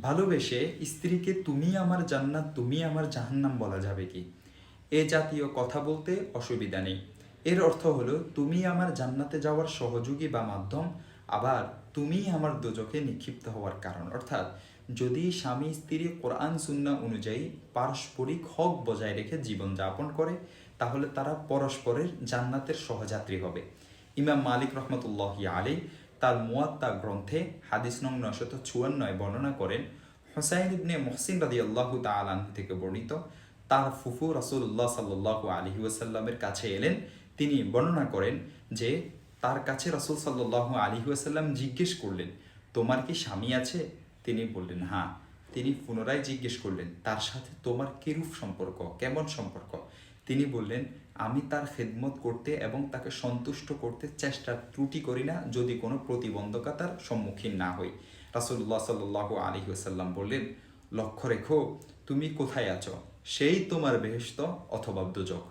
ভালোবেসে স্ত্রীকে তুমি আমার জান্নাত তুমি আমার জাহান্নাম বলা যাবে কি? এ জাতীয় কথা বলতে অসুবিধা নেই। এর অর্থ হলো তুমি আমার জান্নাতে যাওয়ার সহযোগী বা মাধ্যম, আবার তুমি আমার দোজখে নিক্ষিপ্ত হওয়ার কারণ। অর্থাৎ যদি স্বামী স্ত্রী কোরআন সুন্নাহ অনুযায়ী পারস্পরিক হক বজায় রেখে জীবনযাপন করে, তাহলে তারা পরস্পরের জান্নাতের সহযাত্রী হবে। ইমাম মালিক রহমতুল্লাহি আলাইহি তার মুয়াত্তা গ্রন্থে হাদিস নং 954 বর্ণনা করেন, হুসাইন ইবনে মুহসিন রাদিয়াল্লাহু তাআলা আনহু থেকে বর্ণিত, তার ফুফু রাসূলুল্লাহ সাল্লাল্লাহু আলাইহি ওয়াসাল্লামের কাছে এলেন। তিনি বর্ণনা করেন যে তার কাছে রাসূল সাল্লাল্লাহু আলাইহি ওয়াসাল্লাম জিজ্ঞেস করলেন, তোমার কি স্বামী আছে? তিনি বললেন হ্যাঁ। তিনি পুনরায় জিজ্ঞেস করলেন, তার সাথে তোমার কিরূপ সম্পর্ক, কেমন সম্পর্ক? তিনি বললেন, আমি তার খেদমত করতে এবং তাকে সন্তুষ্ট করতে চেষ্টা ত্রুটি করি না, যদি কোনো প্রতিবন্ধকতার সম্মুখীন না হই। রাসূলুল্লাহ সাল্লাল্লাহু আলাইহি ওয়াসাল্লাম বললেন, লক্ষ্য রেখো তুমি কোথায় আছো, সেই তোমার বেহেশত অথবা দোজখ।